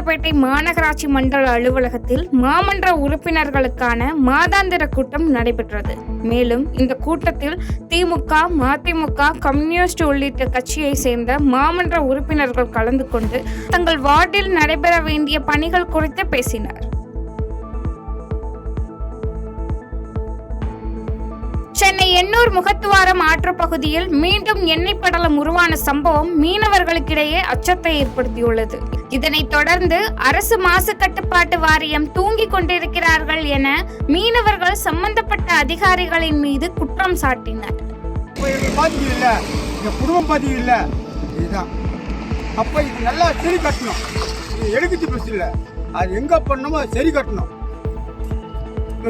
சவுகார்பேட்டை மாநகராட்சி மண்டல அலுவலகத்தில் மாமன்ற உறுப்பினர்களுக்கான மாதாந்திர கூட்டம் நடைபெற்றது. மேலும் இந்த கூட்டத்தில் திமுக, மதிமுக, கம்யூனிஸ்ட் உள்ளிட்ட கட்சியை சேர்ந்த மாமன்ற உறுப்பினர்கள் கலந்து கொண்டு தங்கள் வார்டில் நடைபெற வேண்டிய பணிகள் குறித்து பேசினர். சென்னை எண்ணூர் முகத்துவாரம் ஆற்று பகுதியில் மீண்டும் எண்ணெய் படலம் உருவான சம்பவம் மீனவர்களுக்கிடையே அச்சத்தை ஏற்படுத்தியுள்ளது. இதனைத் தொடர்ந்து அரசு மாசு கட்டுப்பாட்டு வாரியம் தூங்கிக் கொண்டிருக்கிறார்கள் என மீனவர்கள் சம்பந்தப்பட்ட அதிகாரிகளின் மீது குற்றம் சாட்டினர்.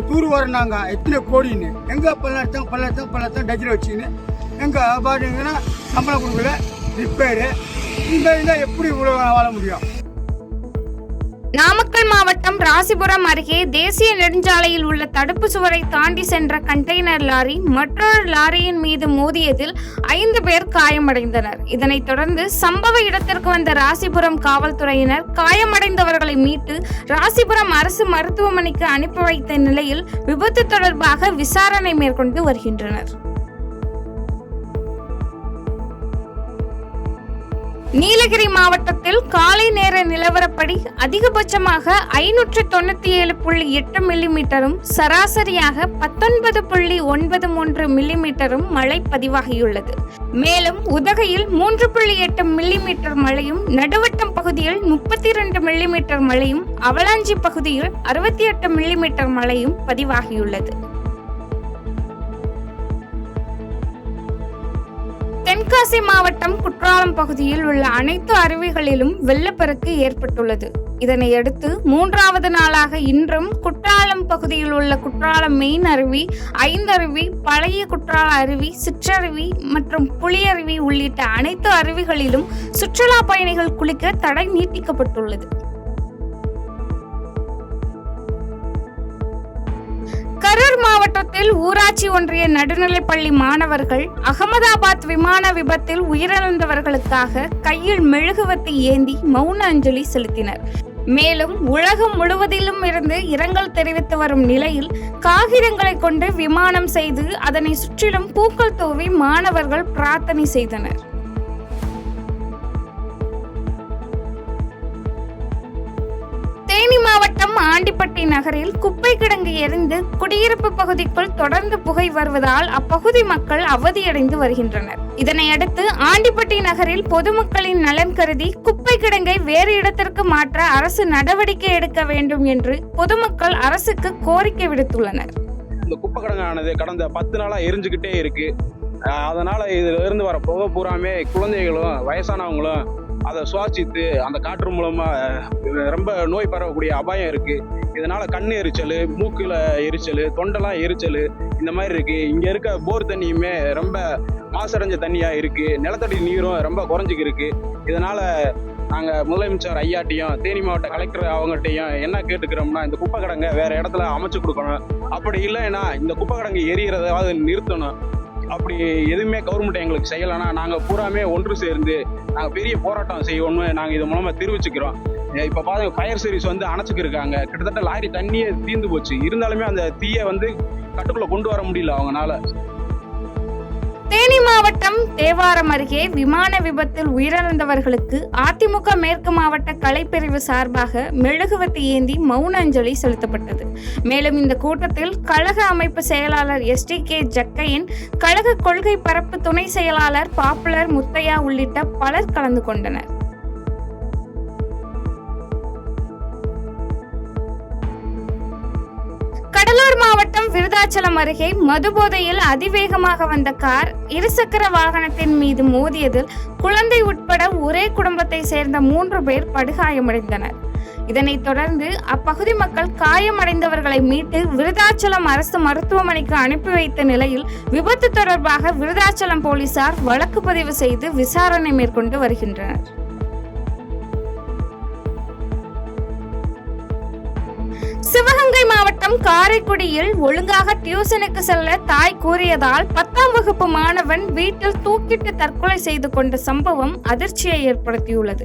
தூர் வரனாங்க எத்தனை கோடின்னு எங்கே பல்லட்டம் டஜில் வச்சுன்னு எங்கே பாட்டுங்கன்னா சம்பளம் கொடுக்கல ரிப்பேரு இந்த எப்படி வாழ முடியும்? நாமக்கல் மாவட்டம் ராசிபுரம் அருகே தேசிய நெடுஞ்சாலையில் உள்ள தடுப்பு சுவரை தாண்டி சென்ற கண்டெய்னர் லாரி மற்றொரு லாரியின் மீது மோதியதில் 5 பேர் காயமடைந்தனர். இதனைத் தொடர்ந்து சம்பவ இடத்திற்கு வந்த ராசிபுரம் காவல்துறையினர் காயமடைந்தவர்களை மீட்டு ராசிபுரம் அரசு மருத்துவமனைக்கு அனுப்பி வைத்த நிலையில் விபத்து தொடர்பாக விசாரணை மேற்கொண்டு வருகின்றனர். நீலகிரி மாவட்டத்தில் காலை நேர நிலவரப்படி அதிகபட்சமாக 597.8 மில்லிமீட்டரும் சராசரியாக 19.93 மில்லிமீட்டரும் மழை பதிவாகியுள்ளது. மேலும் உதகையில் 3.8 மில்லிமீட்டர் மழையும், நடுவட்டம் பகுதியில் 32 மில்லிமீட்டர் மழையும், அவலாஞ்சி பகுதியில் 68 மில்லிமீட்டர் மழையும் பதிவாகியுள்ளது. தென்காசி மாவட்டம் குற்றாலம் பகுதியில் உள்ள அனைத்து அருவிகளிலும் வெள்ளப்பெருக்கு ஏற்பட்டுள்ளது. இதனையடுத்து 3வது நாளாக இன்றும் குற்றாலம் பகுதியில் உள்ள குற்றாலம் மெயின் அருவி, ஐந்தருவி, பழைய குற்றால அருவி, சிற்றருவி மற்றும் புலியருவி உள்ளிட்ட அனைத்து அருவிகளிலும் சுற்றுலா பயணிகள் குளிக்க தடை நீட்டிக்கப்பட்டுள்ளது. கரூர் மாவட்டத்தில் ஊராட்சி ஒன்றிய நடுநிலைப்பள்ளி மாணவர்கள் அகமதாபாத் விமான விபத்தில் உயிரிழந்தவர்களுக்காக கையில் மெழுகுவர்த்தி ஏந்தி மௌன அஞ்சலி செலுத்தினர். மேலும் உலகம் முழுவதிலும் இருந்து இரங்கல் தெரிவித்து வரும் நிலையில் காகிதங்களை கொண்டு விமானம் செய்து அதனை சுற்றிலும் பூக்கள் தூவி மாணவர்கள் பிரார்த்தனை செய்தனர். தேனி மாவட்டம் ஆண்டிப்பட்டி நகரில் குப்பை கிடங்கு எரிந்து குடியிருப்பு பகுதிக்குள் தொடர்ந்து புகை வருவதால் அப்பகுதி மக்கள் அவதியடைந்து வருகின்றனர். இதனையடுத்து ஆண்டிப்பட்டி நகரில் பொதுமக்களின் நலன் கருதி குப்பை கிடங்கை வேறு இடத்திற்கு மாற்ற அரசு நடவடிக்கை எடுக்க வேண்டும் என்று பொதுமக்கள் அரசுக்கு கோரிக்கை விடுத்துள்ளனர். இந்த குப்பை கிடங்கானது கடந்த 10 நாளா எரிஞ்சுக்கிட்டே இருக்கு. அதனால இதுல இருந்து வர புகை பூராமே குழந்தைகளும் வயசானவங்களும் அதை சுவாசித்து அந்த காற்று மூலமா ரொம்ப நோய் பரவக்கூடிய அபாயம் இருக்கு. இதனால கண்ணு எரிச்சல், மூக்குல எரிச்சல், தொண்டெல்லாம் எரிச்சல் இந்த மாதிரி இருக்கு. இங்க இருக்க போர் தண்ணியுமே ரொம்ப மாசடைஞ்ச தண்ணியா இருக்கு. நிலத்தடி நீரும் ரொம்ப குறைஞ்சிக்கு இருக்கு. இதனால நாங்க முதலமைச்சர் ஐயாட்டையும் தேனி மாவட்ட கலெக்டர் அவங்ககிட்டையும் என்ன கேட்டுக்கிறோம்னா, இந்த குப்பை கிடங்கை வேற இடத்துல அமைச்சு கொடுக்கணும். அப்படி இல்லைன்னா இந்த குப்பை கிடங்கு எரியறதாவது நிறுத்தணும். அப்படி எதுவுமே கவர்மெண்ட் எங்களுக்கு செய்யலைன்னா நாங்கள் பூராமே ஒன்று சேர்ந்து நாங்கள் பெரிய போராட்டம் செய்வோம்னு நாங்கள் இது மூலமாக தெரிவிச்சுக்கிறோம். இப்போ பாருங்க, ஃபயர் சர்வீஸ் வந்து அணைச்சிக்கிருக்காங்க. கிட்டத்தட்ட லாரி தண்ணியே தீர்ந்து போச்சு. இருந்தாலுமே அந்த தீயை வந்து கட்டுக்குள்ள கொண்டு வர முடியல அவங்களால. தேனி மாவட்டம் தேவாரம் அருகே விமான விபத்தில் உயிரிழந்தவர்களுக்கு அதிமுக மேற்கு மாவட்ட கலைப்பிரிவு சார்பாக மெழுகுவர்த்தி ஏந்தி மௌன அஞ்சலி செலுத்தப்பட்டது. மேலும் இந்த கூட்டத்தில் கழக அமைப்பு செயலாளர் STK ஜக்கையன், கழக கொள்கை பரப்பு துணை செயலாளர் பாப்புலர் முத்தையா உள்ளிட்ட பலர் கலந்து கொண்டனர். கடலூர் மாவட்டம் விருதாச்சலம் அருகே மதுபோதையில் அதிவேகமாக வந்த கார் இருசக்கர வாகனத்தின் மீது மோதியதில் குழந்தை உட்பட ஒரே குடும்பத்தை சேர்ந்த 3 பேர் படுகாயமடைந்தனர். இதனைத் தொடர்ந்து அப்பகுதி மக்கள் காயமடைந்தவர்களை மீட்டு விருதாச்சலம் அரசு மருத்துவமனைக்கு அனுப்பி வைத்த நிலையில் விபத்து தொடர்பாக விருதாச்சலம் போலீசார் வழக்கு பதிவு செய்து விசாரணை மேற்கொண்டு வருகின்றனர். சிவகங்கை மாவட்டம் காரைக்குடியில் ஒழுங்காக டியூஷனுக்கு செல்ல தாய் கூறியதால் 10ஆம் வகுப்பு மாணவன் வீட்டில் தூக்கிட்டு தற்கொலை செய்து கொண்ட சம்பவம் அதிர்ச்சியை ஏற்படுத்தியுள்ளது.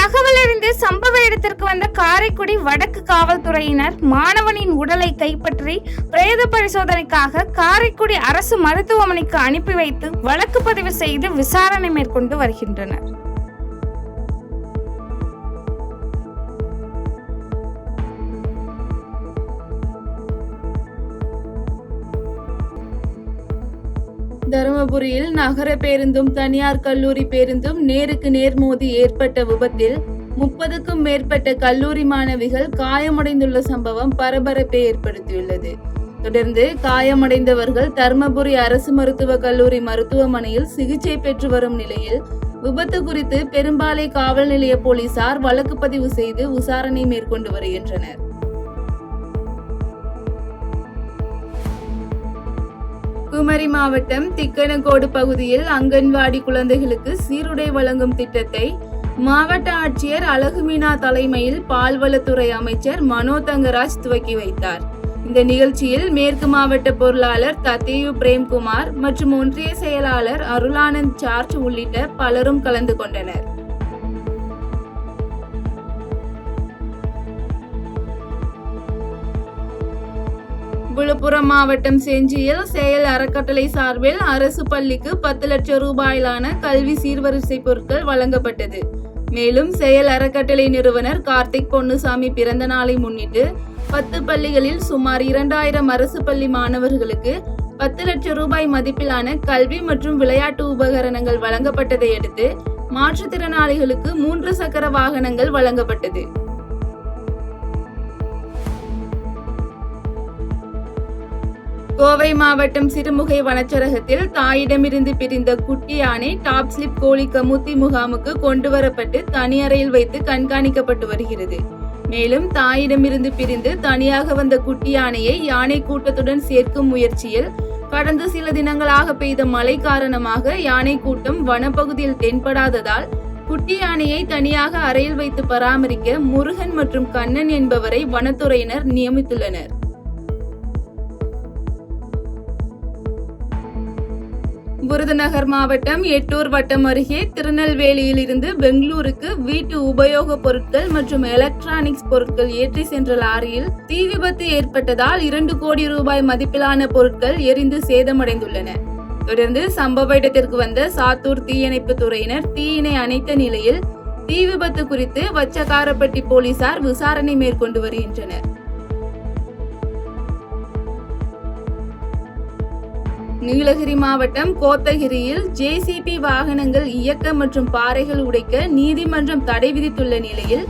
தகவல் அறிந்து சம்பவ இடத்திற்கு வந்த காரைக்குடி வடக்கு காவல்துறையினர் மாணவனின் உடலை கைப்பற்றி பிரேத பரிசோதனைக்காக காரைக்குடி அரசு மருத்துவமனைக்கு அனுப்பி வைத்து வழக்கு பதிவு செய்து விசாரணை மேற்கொண்டு வருகின்றனர். தருமபுரியில் நகர பேருந்தும் தனியார் கல்லூரி பேருந்தும் நேருக்கு நேர் மோதி ஏற்பட்ட விபத்தில் 30க்கும் மேற்பட்ட கல்லூரி மாணவிகள் காயமடைந்துள்ள சம்பவம் பரபரப்பை ஏற்படுத்தியுள்ளது. தொடர்ந்து காயமடைந்தவர்கள் தருமபுரி அரசு மருத்துவக் கல்லூரி மருத்துவமனையில் சிகிச்சை பெற்று வரும் நிலையில் விபத்து குறித்து பெரும்பாலை காவல் நிலைய போலீசார் வழக்கு பதிவு செய்து விசாரணை மேற்கொண்டு வருகின்றனர். குமரி மாவட்டம் திக்கனகோடு பகுதியில் அங்கன்வாடி குழந்தைகளுக்கு சீருடை வழங்கும் திட்டத்தை மாவட்ட ஆட்சியர் அழகுமீனா தலைமையில் பால்வளத்துறை அமைச்சர் மனோ தங்கராஜ் துவக்கி வைத்தார். இந்த நிகழ்ச்சியில் மேற்கு மாவட்ட பொருளாளர் தத்தேயு பிரேம்குமார் மற்றும் ஒன்றிய செயலாளர் அருளானந்த் சார்ஜ் உள்ளிட்ட பலரும் கலந்து கொண்டனர். விழுப்புரம் மாவட்டம் செஞ்சியில் செயல் அறக்கட்டளை சார்பில் அரசு பள்ளிக்கு 10 லட்சம் ரூபாயிலான கல்வி சீர்வரிசை பொருட்கள் வழங்கப்பட்டது. மேலும் செயல் அறக்கட்டளை நிறுவனர் கார்த்திக் பொன்னுசாமி பிறந்த நாளை முன்னிட்டு 10 பள்ளிகளில் சுமார் 2000 அரசு பள்ளி மாணவர்களுக்கு 10 லட்சம் ரூபாய் மதிப்பிலான கல்வி மற்றும் விளையாட்டு உபகரணங்கள் வழங்கப்பட்டதை அடுத்து மாற்றுத்திறனாளிகளுக்கு 3 சக்கர வாகனங்கள் வழங்கப்பட்டது. கோவை மாவட்டம் சிறுமுகை வனச்சரகத்தில் தாயிடமிருந்து பிரிந்த குட்டி யானை டாப் ஸ்லிப் கோழி கமுத்தி முகாமுக்கு கொண்டு வரப்பட்டு தனி அறையில் வைத்து கண்காணிக்கப்பட்டு வருகிறது. மேலும் தாயிடமிருந்து பிரிந்து தனியாக வந்த குட்டி யானையை யானை கூட்டத்துடன் சேர்க்கும் முயற்சியில் கடந்த சில தினங்களாக பெய்த மழை காரணமாக யானை கூட்டம் வனப்பகுதியில் தென்படாததால் குட்டி யானையை தனியாக அறையில் வைத்து பராமரிக்க முருகன் மற்றும் கண்ணன் என்பவரை வனத்துறையினர் நியமித்துள்ளனர். விருதுநகர் மாவட்டம் எட்டூர் வட்டம் அருகே திருநெல்வேலியில் இருந்து பெங்களூருக்கு வீட்டு உபயோகப் பொருட்கள் மற்றும் எலக்ட்ரானிக்ஸ் பொருட்கள் ஏற்றி சென்ற லாரியில் தீ விபத்து ஏற்பட்டதால் 2 கோடி ரூபாய் மதிப்பிலான பொருட்கள் எரிந்து சேதமடைந்துள்ளன. தொடர்ந்து சம்பவ இடத்திற்கு வந்த சாத்தூர் தீயணைப்பு துறையினர் தீயினை அணைத்த நிலையில் தீ விபத்து குறித்து வச்சக்காரப்பட்டி போலீசார் விசாரணை மேற்கொண்டு வருகின்றனர். நீலகிரி மாவட்டம் கோத்தகிரியில் ஜேசிபி வாகனங்கள் இயக்க மற்றும் பாறைகள் உடைக்க நீதிமன்றம் தடை விதித்துள்ள நிலையில்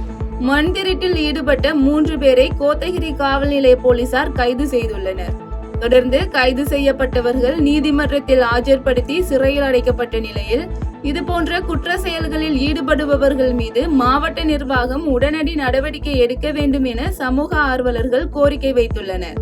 மண் திருட்டில் ஈடுபட்ட 3 பேரை கோத்தகிரி காவல் நிலைய போலீசார் கைது செய்துள்ளனர். தொடர்ந்து கைது செய்யப்பட்டவர்கள் நீதிமன்றத்தில் ஆஜர்படுத்தி சிறையில் அடைக்கப்பட்ட நிலையில் இதுபோன்ற குற்ற செயல்களில் ஈடுபடுபவர்கள் மீது மாவட்ட நிர்வாகம் உடனடி நடவடிக்கை எடுக்க வேண்டும் என சமூக ஆர்வலர்கள் கோரிக்கை வைத்துள்ளனர்.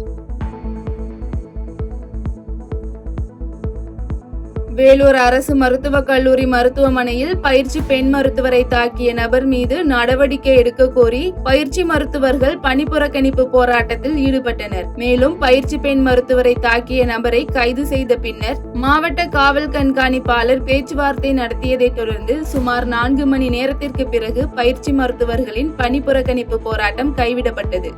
வேலூர் அரசு மருத்துவக் கல்லூரி மருத்துவமனையில் பயிற்சி பெண் மருத்துவரை தாக்கிய நபர் மீது நடவடிக்கை எடுக்க கோரி பயிற்சி மருத்துவர்கள் பணிப்புறக்கணிப்பு போராட்டத்தில் ஈடுபட்டனர். மேலும் பயிற்சி பெண் மருத்துவரை தாக்கிய நபரை கைது செய்த பின்னர் மாவட்ட காவல் கண்காணிப்பாளர் பேச்சுவார்த்தை நடத்தியதை தொடர்ந்து சுமார் 4 மணி நேரத்திற்கு பிறகு பயிற்சி மருத்துவர்களின் பணிப்புறக்கணிப்பு போராட்டம் கைவிடப்பட்டது.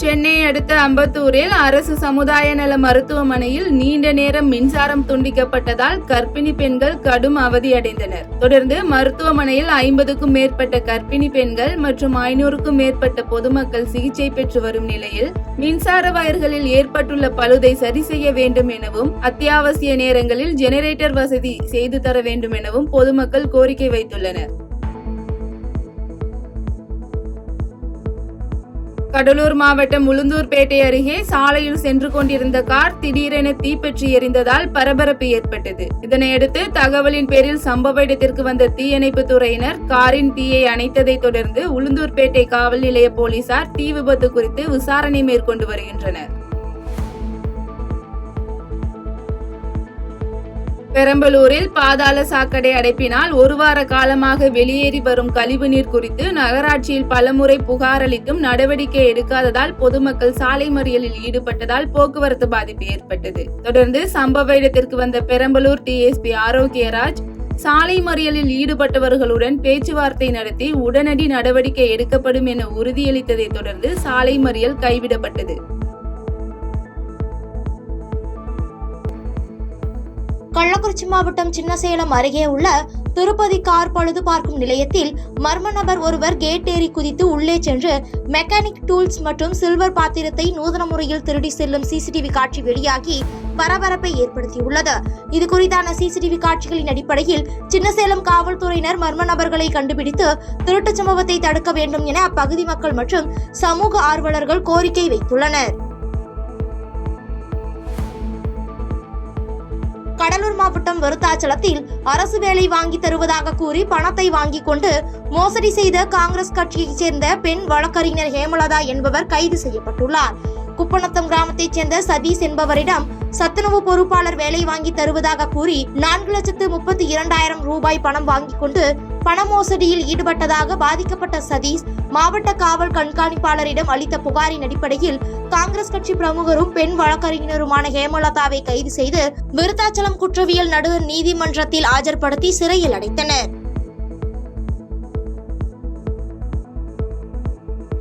சென்னை அடுத்த அம்பத்தூரில் அரசு சமுதாய நல மருத்துவமனையில் நீண்ட நேரம் மின்சாரம் துண்டிக்கப்பட்டதால் கர்ப்பிணி பெண்கள் கடும் அவதியடைந்தனர். தொடர்ந்து மருத்துவமனையில் 50க்கும் மேற்பட்ட கர்ப்பிணி பெண்கள் மற்றும் 500க்கும் மேற்பட்ட பொதுமக்கள் சிகிச்சை பெற்று வரும் நிலையில் மின்சார வயர்களில் ஏற்பட்டுள்ள பழுதை சரி செய்ய வேண்டும் எனவும் அத்தியாவசிய நேரங்களில் ஜெனரேட்டர் வசதி செய்து தர வேண்டும் எனவும் பொதுமக்கள் கோரிக்கை வைத்துள்ளனர். கடலூர் மாவட்டம் உளுந்தூர்பேட்டை அருகே சாலையில் சென்று கொண்டிருந்த கார் திடீரென தீப்பற்றி எரிந்ததால் பரபரப்பு ஏற்பட்டது. இதனையடுத்து தகவலின் பேரில் சம்பவ இடத்திற்கு வந்த தீயணைப்பு துறையினர் காரின் தீயை அணைத்ததை தொடர்ந்து உளுந்தூர்பேட்டை காவல் நிலைய போலீசார் தீ விபத்து குறித்து விசாரணை மேற்கொண்டு வருகின்றனர். பெரம்பலூரில் பாதாள சாக்கடை அடைப்பினால் ஒரு வார காலமாக வெளியேறி வரும் கழிவுநீர் குறித்து நகராட்சியில் பலமுறை புகார் அளித்தும் நடவடிக்கை எடுக்காததால் பொதுமக்கள் சாலை மறியலில் ஈடுபட்டதால் போக்குவரத்து பாதிப்பு ஏற்பட்டது. தொடர்ந்து சம்பவ இடத்திற்கு வந்த பெரம்பலூர் டிஎஸ்பி ஆரோக்கியராஜ் சாலை மறியலில் ஈடுபட்டவர்களுடன் பேச்சுவார்த்தை நடத்தி உடனடி நடவடிக்கை எடுக்கப்படும் என உறுதியளித்ததை தொடர்ந்து சாலை மறியல் கைவிடப்பட்டது. கள்ளக்குறிச்சி மாவட்டம் சின்னசேலம் அருகே உள்ள திருப்பதி கார் பழுது பார்க்கும் நிலையத்தில் மர்ம நபர் ஒருவர் கேட் ஏறி குதித்து உள்ளே சென்று மெக்கானிக் டூல்ஸ் மற்றும் சில்வர் பாத்திரத்தை நூதன முறையில் திருடி செல்லும் சிசிடிவி காட்சி வெளியாகி பரபரப்பை ஏற்படுத்தியுள்ளது. இது குறித்தான சிசிடிவி காட்சிகளின் அடிப்படையில் சின்னசேலம் காவல்துறையினர் மர்ம நபர்களை கண்டுபிடித்து திருட்டுச் சம்பவத்தை தடுக்க வேண்டும் என அப்பகுதி மக்கள் மற்றும் சமூக ஆர்வலர்கள் கோரிக்கை வைத்துள்ளனர். கடலூர் மாவட்டம் விருத்தாச்சலத்தில் அரசு வேலை வாங்கி தருவதாக கூறி பணத்தை வாங்கி கொண்டு மோசடி செய்த காங்கிரஸ் கட்சியைச் சேர்ந்த பெண் வழக்கறிஞர் ஹேமலதா என்பவர் கைது செய்யப்பட்டுள்ளார். குப்பநத்தம் கிராமத்தைச் சேர்ந்த சதீஷ் என்பவரிடம் சத்துணவு பொறுப்பாளர் வேலை வாங்கி தருவதாக கூறி 4,32,000 ரூபாய் பணம் வாங்கிக் கொண்டு பண மோசடியில் ஈடுபட்டதாக பாதிக்கப்பட்ட சதீஷ் மாவட்ட காவல் கண்காணிப்பாளரிடம் அளித்த புகாரின் அடிப்படையில் காங்கிரஸ் கட்சி பிரமுகரும் பெண் வழக்கறிஞருமான ஹேமலதாவை கைது செய்து விருத்தாச்சலம் குற்றவியல் நடுவர் நீதிமன்றத்தில் ஆஜர்படுத்தி சிறையில் அடைத்தனர்.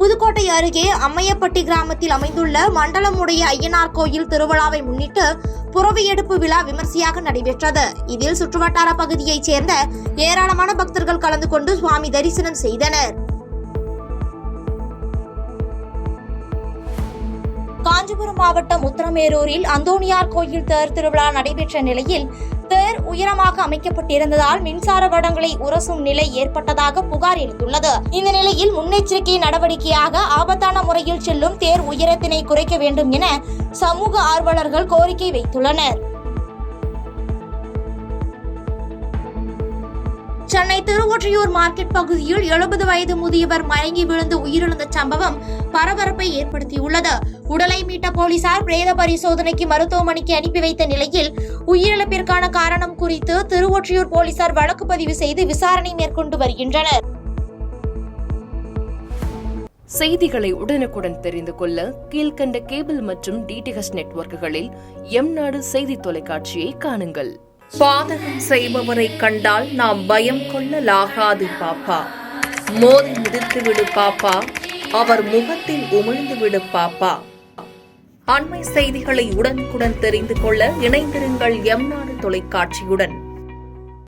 புதுக்கோட்டை அருகே அம்மையப்பட்டி கிராமத்தில் அமைந்துள்ள மண்டலமுடைய ஐயனார் கோயில் திருவிழாவை முன்னிட்டு புறவி எடுப்பு விழா விமர்சையாக நடைபெற்றது. இதில் சுற்றுவட்டார பகுதியைச் சேர்ந்த ஏராளமான பக்தர்கள் கலந்து கொண்டு சுவாமி தரிசனம் செய்தனர். காஞ்சிபுரம் மாவட்டம் உத்தரமேரூரில் அந்தோணியார் கோயில் தேர் திருவிழா நடைபெற்ற நிலையில் தேர் உயரமாக அமைக்கப்பட்டிருந்ததால் மின்சார வடங்களை உரசும் நிலை ஏற்பட்டதாக புகார் எழுந்துள்ளது. இந்த நிலையில் முன்னெச்சரிக்கை நடவடிக்கையாக ஆபத்தான முறையில் செல்லும் தேர் உயரத்தினை குறைக்க வேண்டும் என சமூக ஆர்வலர்கள் கோரிக்கை வைத்துள்ளனர். சென்னை திருவொற்றியூர் மார்க்கெட் பகுதியில் 70 வயது முதியவர் மயங்கி விழுந்து உயிரிழந்த சம்பவம் பரபரப்பை ஏற்படுத்தியுள்ளது. உடலை மீட்ட போலீசார் பிரேத பரிசோதனைக்கு மருத்துவமனைக்கு அனுப்பி வைத்த நிலையில் உயிரிழப்பிற்கான காரணம் குறித்து திருவொற்றியூர் போலீசார் வழக்கு பதிவு செய்து விசாரணை மேற்கொண்டு வருகின்றனர். செய்திகளை உடனுக்குடன் தெரிந்து கொள்ள கீழ்கண்ட கேபிள் மற்றும் டிடிஎச் நெட்வொர்க்குகளில் எம்நாடு செய்தி தொலைக்காட்சியை காணுங்கள். பாதகம் செய்பவரை கண்டால் நாம் பயம் கொள்ளலாகாது பாப்பா. மோதி மிதித்து விடு பாப்பா, அவர் முகத்தில் உமிழ்ந்து விடு பாப்பா. அண்மை செய்திகளை உடனுக்குடன் தெரிந்து கொள்ள இணைந்திருங்கள் எம்நாடு தொலைக்காட்சியுடன்.